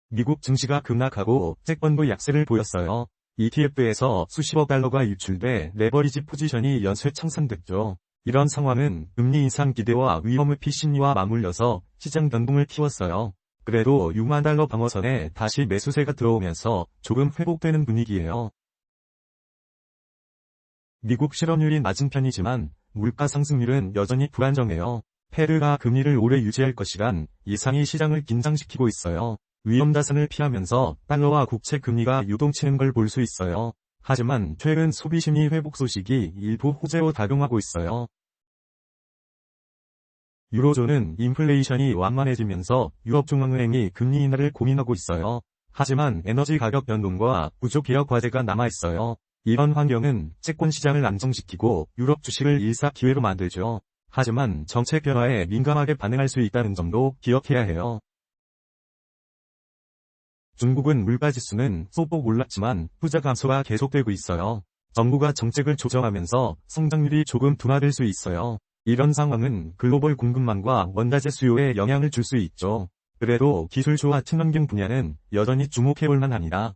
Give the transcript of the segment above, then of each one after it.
미국 증시가 급락하고 채권도 약세를 보였어요. ETF에서 수십억 달러가 유출돼 레버리지 포지션이 연쇄 청산됐죠. 이런 상황은 금리 인상 기대와 위험의피 심리와 맞물려서 시장 변동을 키웠어요. 그래도 6만 달러 방어선에 다시 매수세가 들어오면서 조금 회복되는 분위기예요. 미국 실업률이 낮은 편이지만 물가 상승률은 여전히 불안정해요. 페드가 금리를 오래 유지할 것이란 예상이 시장을 긴장시키고 있어요. 위험자산을 피하면서 달러와 국채 금리가 유동치는 걸 볼 수 있어요. 하지만 최근 소비심리 회복 소식이 일부 호재로 작용하고 있어요. 유로존은 인플레이션이 완만해지면서 유럽중앙은행이 금리 인하를 고민하고 있어요. 하지만 에너지 가격 변동과 구조 개혁 과제가 남아있어요. 이런 환경은 채권 시장을 안정시키고 유럽 주식을 일사기회로 만들죠. 하지만 정책 변화에 민감하게 반응할 수 있다는 점도 기억해야 해요. 중국은 물가지수는 소폭 올랐지만 투자 감소가 계속되고 있어요. 정부가 정책을 조정하면서 성장률이 조금 둔화될 수 있어요. 이런 상황은 글로벌 공급망과 원자재 수요에 영향을 줄 수 있죠. 그래도 기술주와 친환경 분야는 여전히 주목해볼 만합니다.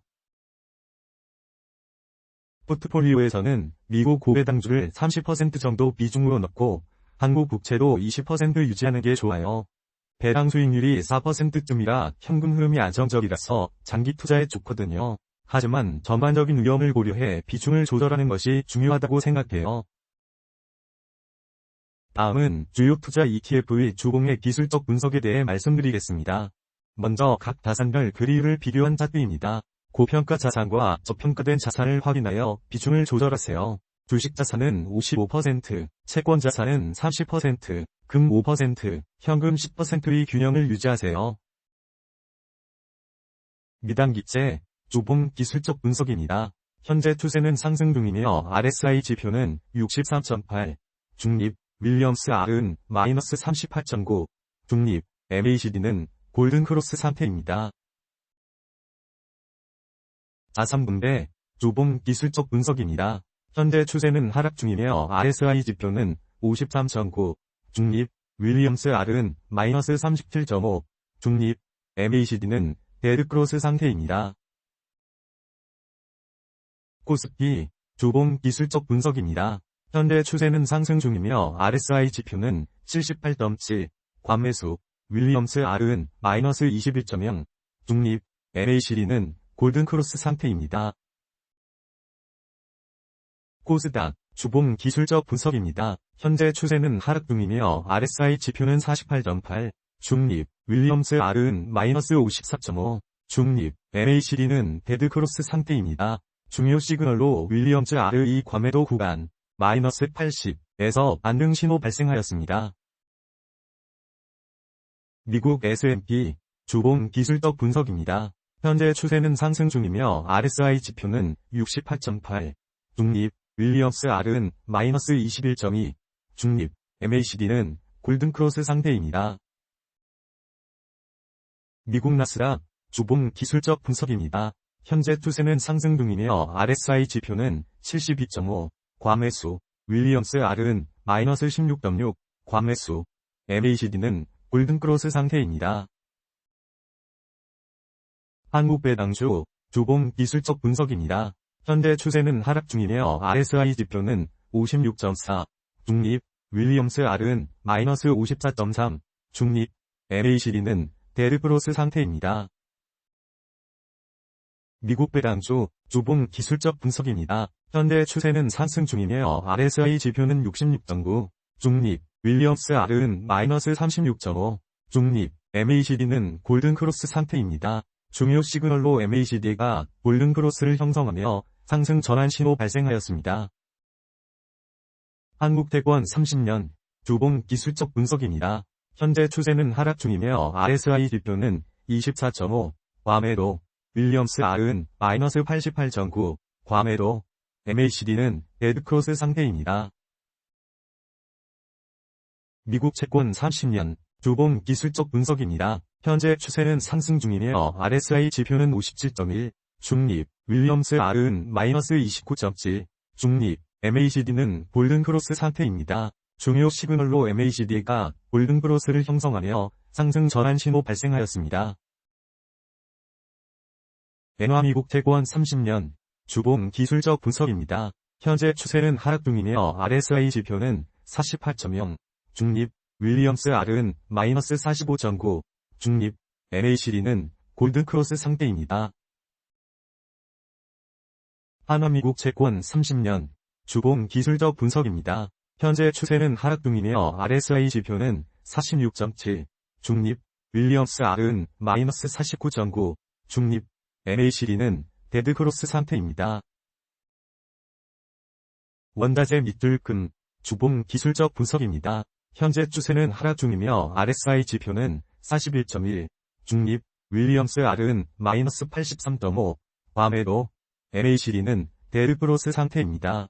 포트폴리오에서는 미국 고배당주를 30% 정도 비중으로 넣고 한국 국채도 20% 유지하는 게 좋아요. 배당 수익률이 4%쯤이라 현금 흐름이 안정적이라서 장기 투자에 좋거든요. 하지만 전반적인 위험을 고려해 비중을 조절하는 것이 중요하다고 생각해요. 다음은 주요 투자 ETF의 주봉의 기술적 분석에 대해 말씀드리겠습니다. 먼저 각 자산별 그리를 비교한 차트입니다. 고평가 자산과 저평가된 자산을 확인하여 비중을 조절하세요. 주식 자산은 55%, 채권 자산은 30%, 금 5%, 현금 10%의 균형을 유지하세요. 미단기채, 주봉 기술적 분석입니다. 현재 추세는 상승 중이며 RSI 지표는 63.8, 중립, 윌리엄스 R은 마이너스 38.9, 중립, MACD는 골든크로스 상태입니다. 자산분배, 주봉 기술적 분석입니다. 현재 추세는 하락 중이며 RSI 지표는 53.9, 중립, 윌리엄스 R은 마이너스 37.5, 중립, MACD는 데드크로스 상태입니다. 코스피, 주봉 기술적 분석입니다. 현재 추세는 상승 중이며 RSI 지표는 78.7, 관매수, 윌리엄스 R은 마이너스 21.0, 중립, MACD는 골든크로스 상태입니다. 코스닥, 주봉 기술적 분석입니다. 현재 추세는 하락 중이며 RSI 지표는 48.8, 중립, 윌리엄스 R은 마이너스 54.5, 중립, MACD는 데드크로스 상태입니다. 중요 시그널로 윌리엄스 R의 과매도 구간, 마이너스 80에서 반등 신호 발생하였습니다. 미국 S&P, 주봉 기술적 분석입니다. 현재 추세는 상승 중이며 RSI 지표는 68.8, 중립, 윌리엄스 R은 마이너스 21.2, 중립, MACD는 골든크로스 상태입니다. 미국 나스닥, 주봉 기술적 분석입니다. 현재 추세는 상승 중이며 RSI 지표는 72.5, 과매수, 윌리엄스 R은 마이너스 16.6, 과매수, MACD는 골든크로스 상태입니다. 한국 배당주, 주봉 기술적 분석입니다. 현재 추세는 하락 중이며 RSI 지표는 56.4, 중립, 윌리엄스 R은 마이너스 54.3, 중립, MACD는 데드크로스 상태입니다. 미국 배당주, 주봉 기술적 분석입니다. 현재 추세는 상승 중이며 RSI 지표는 66.9, 중립, 윌리엄스 R은 마이너스 36.5, 중립, MACD는 골든크로스 상태입니다. 중요 시그널로 MACD가 골든크로스를 형성하며 상승 전환 신호 발생하였습니다. 한국태권 30년, 주봉 기술적 분석입니다. 현재 추세는 하락 중이며 RSI 지표는 24.5, 과매도, 윌리엄스 R은 마이너스 88.9, 과매도, MACD는 데드크로스 상태입니다. 미국 채권 30년, 주봉 기술적 분석입니다. 현재 추세는 상승 중이며 RSI 지표는 57.1, 중립, 윌리엄스 R은 마이너스 29.7, 중립, MACD는 골든크로스 상태입니다. 중요 시그널로 MACD가 골든크로스를 형성하며 상승 전환 신호 발생하였습니다. 엔화 미국 채권 30년 주봉 기술적 분석입니다. 현재 추세는 하락 중이며 RSI 지표는 48.0, 중립, 윌리엄스 R은 마이너스 45.9, 중립, MACD는 골든크로스 상태입니다. 한화 미국 채권 30년 주봉 기술적 분석입니다. 현재 추세는 하락 중이며 RSI 지표는 46.7, 중립, 윌리엄스 R은 마이너스 49.9, 중립, MACD는 데드크로스 상태입니다. 원자재 밑줄 금 주봉 기술적 분석입니다. 현재 추세는 하락 중이며 RSI 지표는 41.1, 중립, 윌리엄스 R은 마이너스 83.5, 과매도, MACD는 데드크로스 상태입니다.